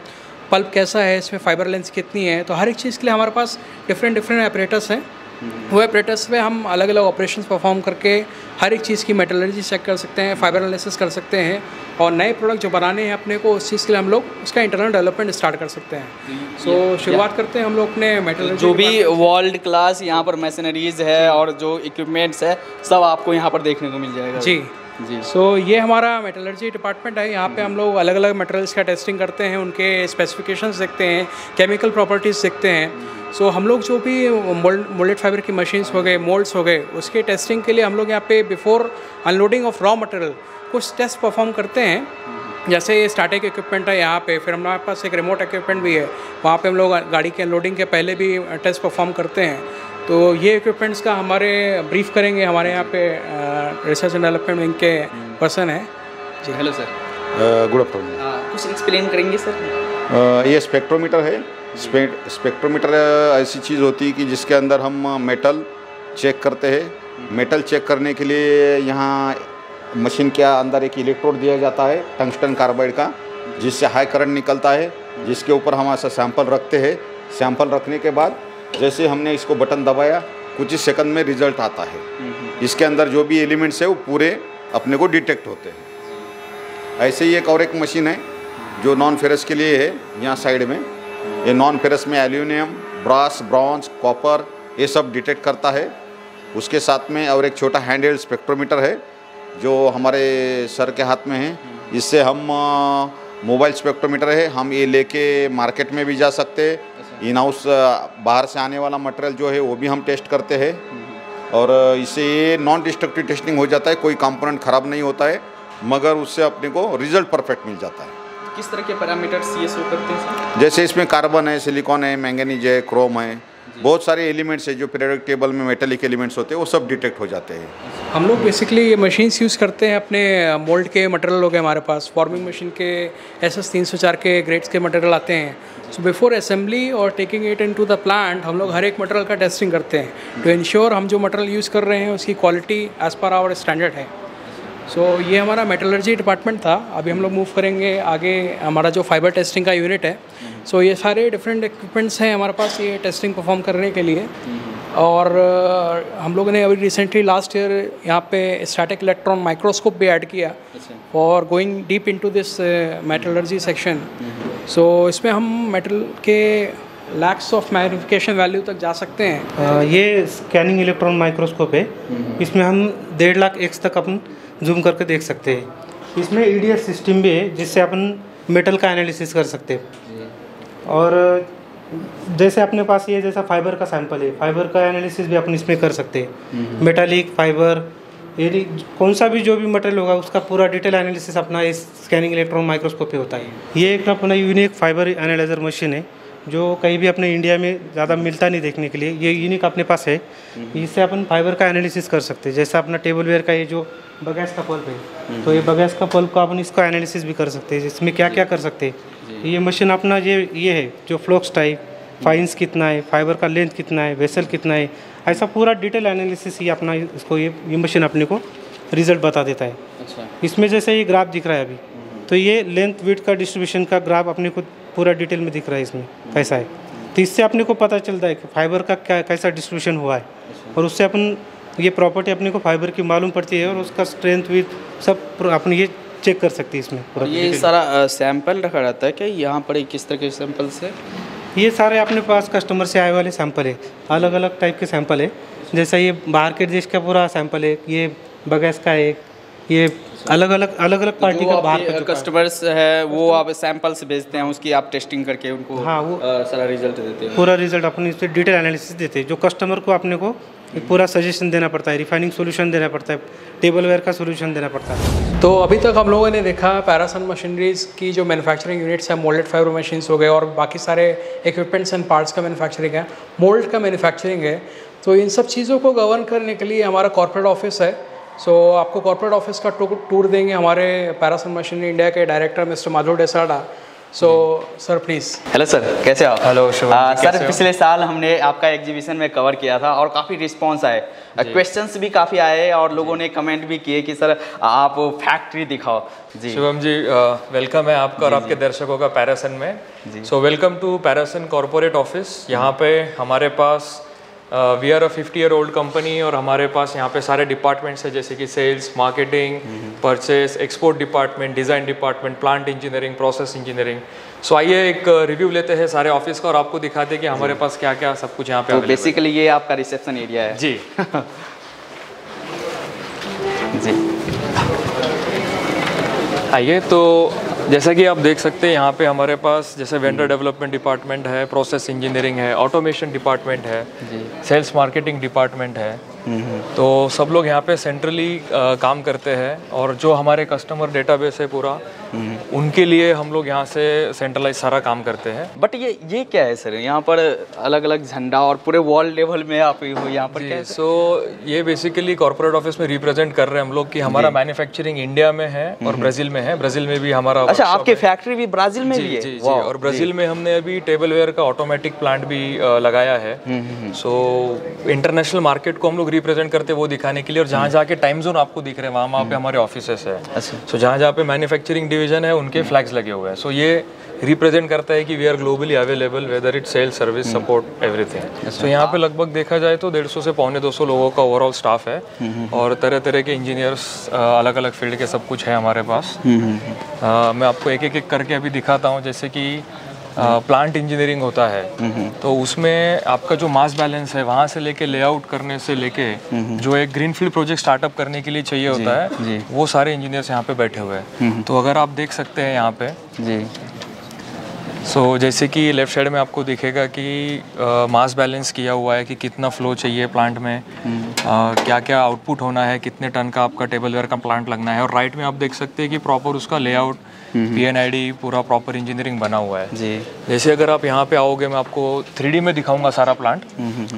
पल्प कैसा है, इसमें फाइबर लेंथ कितनी है। तो हर एक चीज़ के लिए हमारे पास डिफरेंट ऑपरेटर्स हैं। वो ऑपरेटर्स में हम अलग अलग ऑपरेशंस परफॉर्म करके हर एक चीज़ की मेटलर्जी चेक कर सकते हैं, फाइबर एनालिसिस कर सकते हैं, और नए प्रोडक्ट जो बनाने हैं अपने को, उस चीज़ के लिए हम लोग उसका इंटरनल डेवलपमेंट स्टार्ट कर सकते हैं। सो शुरुआत करते हैं हम लोग अपने मेटलर्जी। जो भी वर्ल्ड क्लास यहाँ पर मशीनरीज है और जो इक्विपमेंट्स है, सब आपको यहाँ पर देखने को मिल जाएगा। जी। सो ये हमारा मेटलर्जी डिपार्टमेंट है। यहाँ पे हम लोग अलग अलग मटेरियल्स का टेस्टिंग करते हैं, उनके स्पेसिफिकेशंस देखते हैं, केमिकल प्रॉपर्टीज़ देखते हैं। सो हम लोग जो भी मोल्डेड फाइबर की मशीन्स हो गए, मोल्ड्स हो गए, उसके टेस्टिंग के लिए हम लोग यहाँ पे before unloading of raw material कुछ टेस्ट परफॉर्म करते हैं। जैसे ये स्टैटिक इक्विपमेंट है यहाँ पे, फिर हमारे पास एक रिमोट इक्विपमेंट भी है, वहाँ पे हम लोग गाड़ी के अनलोडिंग के पहले भी टेस्ट परफॉर्म करते हैं। तो ये इक्विपमेंट्स का हमारे ब्रीफ करेंगे हमारे यहाँ पे रिसर्च एंड डेवलपमेंट विंग के पर्सन है जी। Hello sir. Good afternoon. कुछ एक्सप्लेन करेंगे सर? ये स्पेक्ट्रोमीटर है। स्पेक्ट्रोमीटर ऐसी चीज़ होती है कि जिसके अंदर हम मेटल चेक करते हैं। मेटल चेक करने के लिए यहाँ मशीन के अंदर एक इलेक्ट्रोड दिया जाता है टंगस्टन कार्बाइड का, जिससे हाई करंट निकलता है, जिसके ऊपर हम ऐसा सैंपल रखते हैं। सैंपल रखने के बाद जैसे हमने इसको बटन दबाया, कुछ ही सेकंड में रिजल्ट आता है। इसके अंदर जो भी एलिमेंट्स है वो पूरे अपने को डिटेक्ट होते हैं। ऐसे ही एक और एक मशीन है जो नॉन फेरस के लिए है, यहाँ साइड में। ये नॉन फेरस में एल्यूमिनियम, ब्रास, ब्रॉन्ज, कॉपर ये सब डिटेक्ट करता है। उसके साथ में और एक छोटा हैंड हेल्ड स्पेक्ट्रोमीटर है जो हमारे सर के हाथ में है। इससे हम मोबाइल स्पेक्ट्रोमीटर है, हम ये लेके मार्केट में भी जा सकते हैं। इन हाउस बाहर से आने वाला मटेरियल जो है वो भी हम टेस्ट करते हैं, और इससे ये नॉन डिस्ट्रक्टिव टेस्टिंग हो जाता है। कोई कंपोनेंट ख़राब नहीं होता है, मगर उससे अपने को रिजल्ट परफेक्ट मिल जाता है। किस तरह के पैरामीटर्स ये शो करते हैं सर? जैसे इसमें कार्बन है, सिलिकॉन है, मैंगनीज है, क्रोम है, बहुत सारे एलिमेंट्स है जो पीरियोडिक टेबल में मेटेलिक एलिमेंट्स होते हैं, वो सब डिटेक्ट हो जाते हैं। हम लोग बेसिकली ये मशीन्स यूज़ करते हैं अपने मोल्ड के मटेरियल हो गए हमारे पास। फॉर्मिंग मशीन के SS 304 के ग्रेड्स के मटेरियल आते हैं। सो बिफोर असेंबली और taking it into the plant हम लोग हर एक मटेरियल का टेस्टिंग करते हैं टू इंश्योर हम जो मटेरियल यूज़ कर रहे हैं उसकी quality as per hour standard है। सो ये हमारा मेटलर्जी डिपार्टमेंट था। अभी हम लोग मूव करेंगे आगे, हमारा जो फाइबर टेस्टिंग का यूनिट है। सो ये सारे डिफरेंट इक्विपमेंट्स हैं हमारे पास ये टेस्टिंग परफॉर्म करने के लिए। और हम लोगों ने अभी रिसेंटली लास्ट ईयर यहाँ पे स्टैटिक इलेक्ट्रॉन माइक्रोस्कोप भी ऐड किया और going deep into this metallurgy section. So इसमें हम मेटल के लैक्स ऑफ मैग्निफिकेशन वैल्यू तक जा सकते हैं। ये स्कैनिंग इलेक्ट्रॉन माइक्रोस्कोप है, इसमें हम 1.5 लाख एक्स तक अपन जूम करके देख सकते हैं। इसमें EDS सिस्टम भी है जिससे अपन मेटल का एनालिसिस कर सकते हैं। और जैसे अपने पास ये जैसा फाइबर का सैंपल है, फाइबर का एनालिसिस भी अपन इसमें कर सकते हैं। मेटालिक फाइबर यदि कौन सा भी जो भी मटेरियल होगा उसका पूरा डिटेल एनालिसिस अपना इस स्कैनिंग इलेक्ट्रॉन माइक्रोस्कोप पे होता है। ये एक अपना यूनिक फाइबर एनालाइजर मशीन है जो कहीं भी अपने इंडिया में ज़्यादा मिलता नहीं देखने के लिए। ये यूनिक अपने पास है, इससे अपन फाइबर का एनालिसिस कर सकते हैं। जैसा अपना टेबल वेयर का ये जो बगैस का पल्प है, तो ये बगैस का पल्प का अपन इसका एनालिसिस भी कर सकते हैं। इसमें क्या क्या कर सकते हैं, ये मशीन अपना ये है जो फ्लोक्स टाइप, फाइंस कितना है, फाइबर का लेंथ कितना है, वेसल कितना है, ऐसा पूरा डिटेल एनालिसिस ही अपना इसको ये मशीन अपने को रिजल्ट बता देता है। अच्छा। इसमें जैसे ये ग्राफ दिख रहा है अभी, तो ये लेंथ विड्थ का डिस्ट्रीब्यूशन का ग्राफ अपने को पूरा डिटेल में दिख रहा है इसमें कैसा है। तो इससे अपने को पता चलता है कि फाइबर का क्या कैसा डिस्ट्रीब्यूशन हुआ है, और उससे अपन ये प्रॉपर्टी अपने को फाइबर की मालूम पड़ती है और उसका स्ट्रेंथ विड्थ सब अपन ये चेक कर सकते हैं इसमें पूरा। ये सारा सैंपल रखा रहता है क्या यहाँ पर, किस तरह के सैंपल से? ये सारे अपने पास कस्टमर से आए वाले सैंपल है, अलग अलग टाइप के सैंपल है। जैसा ये बाहर के देश का पूरा सैंपल है, ये बगैस का है, ये अलग अलग पार्टी का बाहर का कस्टमर्स है वो आप सैंपल्स भेजते हैं, उसकी आप टेस्टिंग करके उनको हाँ वो सारा रिजल्ट देते हैं। पूरा रिजल्ट अपने इस पर डिटेल एनालिसिस देते हैं। जो कस्टमर को अपने को एक पूरा सजेशन देना पड़ता है, रिफाइनिंग सोल्यूशन देना पड़ता है, टेबल वेयर का सोल्यूशन देना पड़ता है। तो अभी तक हम लोगों ने देखा पैरासन मशीनरीज की जो मैन्युफैक्चरिंग यूनिट्स हैं, मोल्डेड फाइबर मशीन्स हो गए और बाकी सारे इक्विपमेंट्स एंड पार्ट्स का मैन्युफैक्चरिंग है, मोल्ड का मैन्युफैक्चरिंग है। तो इन सब चीज़ों को गवर्न करने के लिए हमारा कॉर्पोरेट ऑफिस है। सो आपको कॉर्पोरेट ऑफिस का टूर देंगे हमारे पैरासन मशीनरी इंडिया के director mister Madhav Desada. So sir please. Hello sir, कैसे आप? हेलो शिवम जी, सर पिछले साल हमने आपका एग्जीबिशन में कवर किया था और काफ़ी रिस्पांस आए, क्वेश्चंस भी काफ़ी आए और लोगों ने कमेंट भी किए कि सर आप फैक्ट्री दिखाओ। जी शिवम जी, वेलकम है आपका और आपके दर्शकों का पैरासन में। So welcome to Parason corporate office. यहाँ पे हमारे पास we are a 50-year-old company और हमारे पास यहाँ पे सारे डिपार्टमेंट्स हैं जैसे कि sales, marketing, purchase, export department, design department, plant engineering, process engineering. So आइए एक रिव्यू लेते हैं सारे ऑफिस का और आपको दिखाते हैं कि हमारे पास क्या क्या सब कुछ यहाँ पे। तो बेसिकली ये आपका रिसेप्शन एरिया है। जी जी आइए, तो जैसा कि आप देख सकते हैं यहाँ पे हमारे पास जैसे वेंडर डेवलपमेंट डिपार्टमेंट है, प्रोसेस इंजीनियरिंग है, ऑटोमेशन डिपार्टमेंट है, सेल्स मार्केटिंग डिपार्टमेंट है। तो सब लोग यहाँ पे सेंट्रली काम करते हैं और जो हमारे कस्टमर डेटाबेस है पूरा, उनके लिए हम लोग यहाँ से सेंट्रलाइज सारा काम करते हैं। बट ये क्या है सर, यहाँ पर अलग अलग झंडा और पूरे वर्ल्ड लेवल में आप हो यहाँ पर क्या है? सो ये बेसिकली कॉर्पोरेट ऑफिस में रिप्रेजेंट कर रहे हैं हम लोग कि हमारा मैन्युफैक्चरिंग इंडिया में है और ब्राज़ील में है। ब्राज़ील में भी हमारा अच्छा, आपकी फैक्ट्री भी ब्राज़ील में भी है? जी, और ब्राज़ील में हमने अभी टेबल वेयर का ऑटोमेटिक प्लांट भी लगाया है। सो इंटरनेशनल मार्केट को हम लोग रिप्रेजेंट करते हैं वो दिखाने के लिए, और जहाँ जहाँ के टाइम जोन आपको दिख रहे हैं वहाँ पे हमारे ऑफिसेस है। सो जहाँ जहाँ पे मैन्युफैक्चरिंग डिवीजन है उनके फ्लैग्स लगे हुए हैं। सो ये रिप्रेजेंट करता है कि we are globally available whether it sales, service, support, everything. So यहाँ पे लगभग देखा जाए तो 150 से 250 लोगों का ओवरऑल स्टाफ है और तरह तरह के इंजीनियर्स, अलग अलग फील्ड के सब कुछ है हमारे पास। मैं आपको एक एक करके अभी दिखाता हूँ। जैसे कि प्लांट इंजीनियरिंग होता है तो उसमें आपका जो मास बैलेंस है वहाँ से लेके लेआउट करने से लेके जो एक ग्रीनफील्ड प्रोजेक्ट स्टार्टअप करने के लिए चाहिए होता है, वो सारे इंजीनियर्स यहाँ पे बैठे हुए हैं। तो अगर आप देख सकते हैं यहाँ पे जी, सो जैसे कि लेफ्ट साइड में आपको दिखेगा कि मास बैलेंस किया हुआ है कि कितना फ्लो चाहिए प्लांट में, क्या क्या आउटपुट होना है, कितने टन का आपका टेबल वेयर का प्लांट लगना है। और राइट में आप देख सकते हैं कि प्रॉपर उसका लेआउट, PNID, पूरा प्रॉपर इंजीनियरिंग बना हुआ है जी। जैसे अगर आप यहाँ पे आओगे, मैं आपको 3D में दिखाऊंगा सारा प्लांट।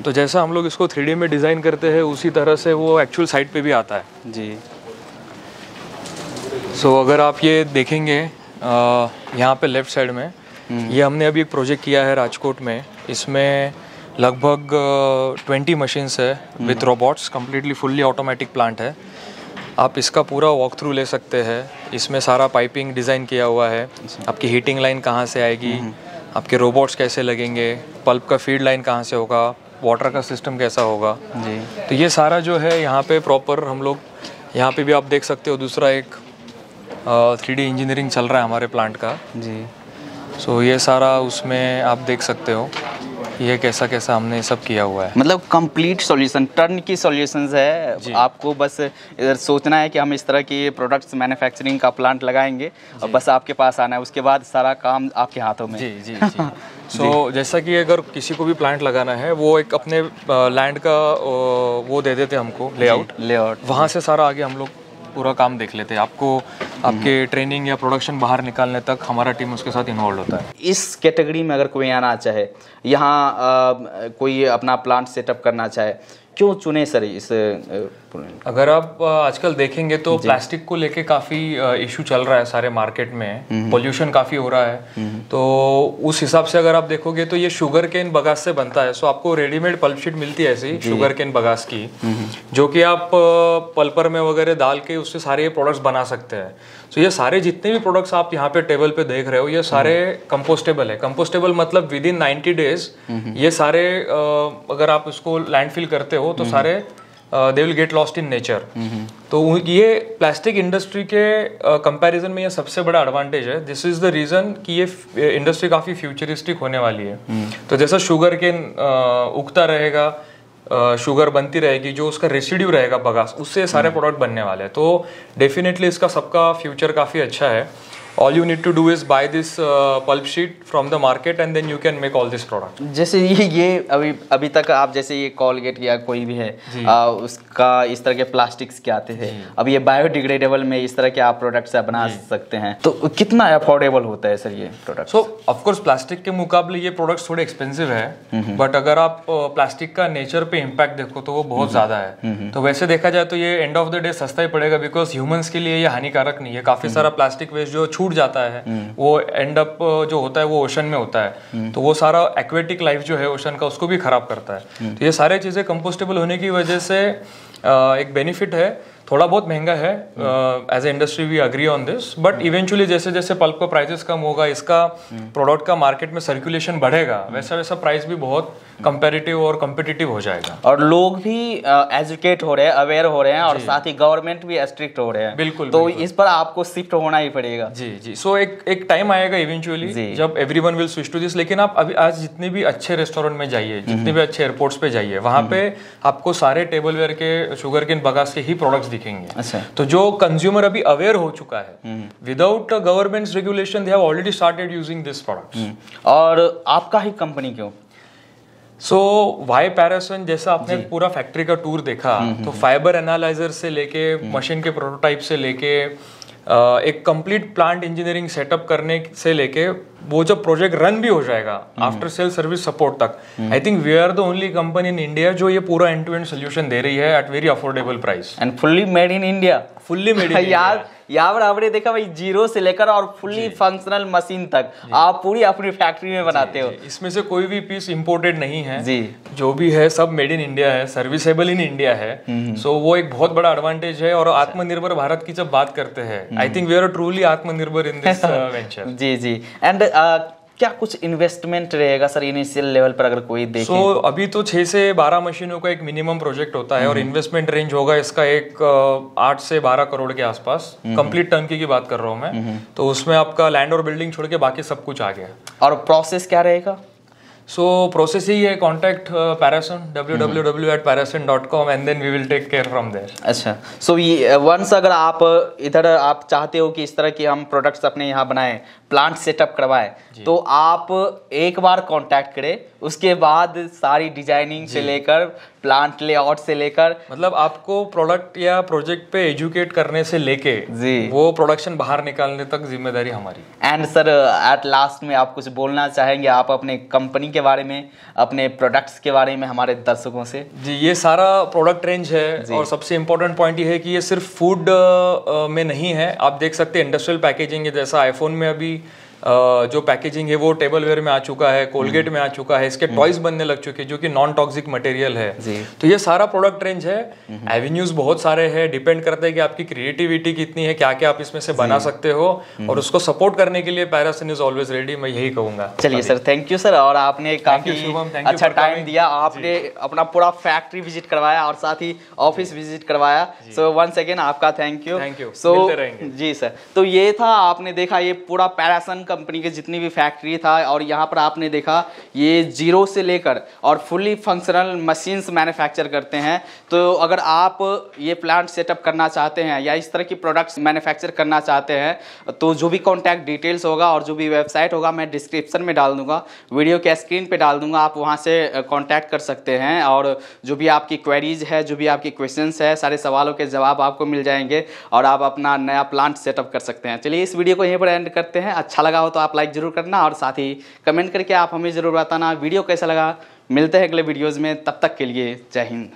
तो जैसा हम लोग इसको 3D में डिज़ाइन करते हैं उसी तरह से वो एक्चुअल साइट पे भी आता है जी। सो अगर आप ये देखेंगे यहाँ पे लेफ्ट साइड में, ये हमने अभी एक प्रोजेक्ट किया है राजकोट में। इसमें लगभग 20 मशीन्स है with robots, completely fully automatic plant है। आप इसका पूरा वॉक थ्रू ले सकते हैं। इसमें सारा पाइपिंग डिज़ाइन किया हुआ है, आपकी हीटिंग लाइन कहाँ से आएगी, आपके रोबोट्स कैसे लगेंगे, पल्प का फीड लाइन कहाँ से होगा, वाटर का सिस्टम कैसा होगा जी। तो ये सारा जो है यहाँ पे प्रॉपर हम लोग यहाँ पे भी आप देख सकते हो दूसरा एक 3D इंजीनियरिंग चल रहा है हमारे प्लांट का जी। सो ये सारा उसमें आप देख सकते हो ये कैसा कैसा हमने सब किया हुआ है। मतलब कंप्लीट सॉल्यूशन, टर्न की सॉल्यूशंस है। आपको बस इधर सोचना है कि हम इस तरह की प्रोडक्ट्स मैन्युफैक्चरिंग का प्लांट लगाएंगे और बस आपके पास आना है, उसके बाद सारा काम आपके हाथों में। जी जी जी। सो जैसा कि अगर किसी को भी प्लांट लगाना है वो एक अपने लैंड का वो दे देते हमको लेआउट, वहाँ से सारा आगे हम लोग पूरा काम देख लेते हैं। आपको आपके ट्रेनिंग या प्रोडक्शन बाहर निकालने तक हमारा टीम उसके साथ इन्वॉल्व होता है। इस कैटेगरी में अगर कोई आना चाहे, यहाँ कोई अपना प्लांट सेटअप करना चाहे, क्यों चुने सर इस? अगर आप आजकल देखेंगे तो प्लास्टिक को लेके काफ़ी इशू चल रहा है सारे मार्केट में, पोल्यूशन काफ़ी हो रहा है। तो उस हिसाब से अगर आप देखोगे तो ये शुगर केन बगास से बनता है। सो आपको रेडीमेड पल्प शीट मिलती है ऐसी शुगर केन बगास की, जो कि आप पल्पर में वगैरह डाल के उससे सारे ये प्रोडक्ट्स बना सकते हैं। सो ये सारे जितने भी प्रोडक्ट्स आप यहाँ पे टेबल पे देख रहे हो ये सारे कंपोस्टेबल है। कंपोस्टेबल मतलब विद इन 90 डेज ये सारे अगर आप इसको लैंडफिल करते हो तो सारे they will get lost in nature. तो ये प्लास्टिक इंडस्ट्री के कंपैरिजन में ये सबसे बड़ा एडवांटेज है। दिस इज द रीजन कि ये इंडस्ट्री काफ़ी फ्यूचरिस्टिक होने वाली है। तो जैसा शुगर केन उगता रहेगा, शुगर बनती रहेगी, जो उसका रेसिड्यू रहेगा बगास, उससे सारे प्रोडक्ट बनने वाले हैं। तो डेफिनेटली इसका सबका फ्यूचर काफ़ी अच्छा है। All you need to do is buy this pulp sheet from the market and then you can make all this product. जैसे ये अभी तक आप जैसे ये कोलगेट या कोई भी है उसका इस तरह के प्लास्टिक्स के आते थे, अब ये बायोडिग्रेडेबल में इस तरह के आप प्रोडक्ट्स बना सकते हैं, तो कितना अफोर्डेबल होता है सर ये प्रोडक्ट? सो ऑफकोर्स प्लास्टिक के मुकाबले ये प्रोडक्ट्स थोड़े एक्सपेंसिव है, बट अगर आप प्लास्टिक का नेचर पे इम्पैक्ट देखो तो वो बहुत ज़्यादा है। तो वैसे देखा जाए तो ये एंड ऑफ द डे सस्ता ही पड़ेगा, बिकॉज ह्यूमंस के लिए ये हानिकारक नहीं है। काफ़ी सारा प्लास्टिक वेस्ट जो छूट जाता है वो एंड अप जो होता है वो ओशन में होता है, तो वो सारा एक्वेटिक लाइफ जो है ओशन का उसको भी खराब करता है। तो ये सारे चीजें कंपोस्टेबल होने की वजह से एक बेनिफिट है। थोड़ा बहुत महंगा है, as a industry we agree on this, but eventually जैसे जैसे पल्प का प्राइसेस कम होगा, इसका प्रोडक्ट का मार्केट में सर्कुलेशन बढ़ेगा, वैसा वैसा प्राइस भी बहुत कंपैरेटिव और कम्पिटिटिव हो जाएगा। और लोग भी एजुकेट हो रहे हैं, अवेयर हो रहे हैं, और साथ ही गवर्नमेंट भी स्ट्रिक्ट हो रहे हैं। बिल्कुल। तो इस पर आपको शिफ्ट होना ही पड़ेगा। जी जी। सो एक टाइम आएगा इवेंचुअली जब everyone will switch to this. लेकिन आप अभी आज जितने भी अच्छे रेस्टोरेंट में जाइए, जितने भी अच्छे एयरपोर्ट्स पे जाइए, वहाँ पे आपको सारे टेबल वेयर के शुगर केन बगास के ही प्रोडक्ट्स दिखेंगे। अच्छा। तो जो कंज्यूमर अभी अवेयर हो चुका है, without government regulation they have already started using this products. और आपका ही कंपनी क्यों? सो वाई पैरासन, जैसा आपने पूरा फैक्ट्री का टूर देखा, तो फाइबर एनालाइजर से लेके मशीन के प्रोटोटाइप से लेके एक कंप्लीट प्लांट इंजीनियरिंग सेटअप करने से लेके वो जब प्रोजेक्ट रन भी हो जाएगा आफ्टर सेल सर्विस सपोर्ट तक, I think we are the only company in India जो ये पूरा एंड टू एंड सोल्यूशन दे रही है at very affordable price and fully made in India. Fully made in यार यहाँ पर आपने देखा भाई, जीरो से लेकर और फुल्ली फंक्शनल मशीन तक आप पूरी अपनी फैक्ट्री में बनाते हो। इसमें से कोई भी पीस इंपोर्टेड नहीं है जी, जो भी है सब मेड इन इंडिया है, सर्विसेबल इन इंडिया है। सो वो एक बहुत बड़ा एडवांटेज है। और आत्मनिर्भर भारत की जब बात करते हैं, I think we are truly atmanirbhar in this venture. जी जी। एंड क्या कुछ इन्वेस्टमेंट रहेगा सर इनिशियल लेवल पर अगर कोई देखे? सो अभी तो 6 से 12 मशीनों का एक मिनिमम प्रोजेक्ट होता है और इन्वेस्टमेंट रेंज होगा इसका एक 8 से 12 करोड़ के आसपास। कंप्लीट टर्नकी की बात कर रहा हूँ मैं। तो उसमें आपका लैंड और बिल्डिंग छोड़ के बाकी सब कुछ आ गया। और प्रोसेस क्या रहेगा? सो प्रोसेस ही है, contact Parason www@parason.com and then we will take care from there. अच्छा। सो ये वंस अगर आप इधर आप चाहते हो कि इस तरह की हम प्रोडक्ट्स अपने यहाँ बनाएं, प्लांट सेटअप करवाएं, तो आप एक बार कांटेक्ट करें, उसके बाद सारी डिजाइनिंग से लेकर प्लांट लेआउट से लेकर, मतलब आपको प्रोडक्ट या प्रोजेक्ट पे एजुकेट करने से लेके वो प्रोडक्शन बाहर निकालने तक जिम्मेदारी हमारी। एंड सर एट लास्ट में आप कुछ बोलना चाहेंगे आप अपने कंपनी के बारे में, अपने प्रोडक्ट्स के बारे में हमारे दर्शकों से? जी, ये सारा प्रोडक्ट रेंज है और सबसे इम्पोर्टेंट पॉइंट ये है कि ये सिर्फ फूड में नहीं है। आप देख सकते हैं इंडस्ट्रियल पैकेजिंग है, जैसा आईफोन में अभी जो पैकेजिंग है वो टेबल वेयर में आ चुका है, कोलगेट में आ चुका है, इसके टॉयज बनने लग चुके हैं जो कि नॉन टॉक्सिक मटेरियल है। तो ये सारा प्रोडक्ट रेंज है। एवेन्यूज बहुत सारे हैं, डिपेंड करता है कि आपकी क्रिएटिविटी कितनी है, क्या क्या आप इसमें से बना सकते हो, और उसको सपोर्ट करने के लिए पैरासन इज ऑलवेज रेडी, मैं यही कहूंगा। चलिए सर, थैंक यू सर, और आपने काफी अच्छा टाइम दिया, आपने अपना पूरा फैक्ट्री विजिट करवाया और साथ ही ऑफिस विजिट करवाया। सो वंस अगेन आपका थैंक यू। सो जी सर, तो ये था, आपने देखा ये पूरा पैरासन कंपनी के जितनी भी फैक्ट्री था, और यहाँ पर आपने देखा ये जीरो से लेकर और फुल्ली फंक्शनल मशीन्स मैन्युफैक्चर करते हैं। तो अगर आप ये प्लांट सेटअप करना चाहते हैं या इस तरह की प्रोडक्ट्स मैन्युफैक्चर करना चाहते हैं, तो जो भी कॉन्टैक्ट डिटेल्स होगा और जो भी वेबसाइट होगा मैं डिस्क्रिप्शन में डाल दूंगा, वीडियो के स्क्रीन पे डाल दूंगा, आप वहाँ से कॉन्टैक्ट कर सकते हैं। और जो भी आपकी क्वेरीज है, जो भी आपकी क्वेश्चंस है, सारे सवालों के जवाब आपको मिल जाएंगे और आप अपना नया प्लांट सेटअप कर सकते हैं। चलिए इस वीडियो को यहीं पर एंड करते हैं। अच्छा लगा हो तो आप लाइक जरूर करना और साथ ही कमेंट करके आप हमें ज़रूर बताना वीडियो कैसा लगा। मिलते हैं अगले वीडियोज़ में, तब तक के लिए जय हिंद।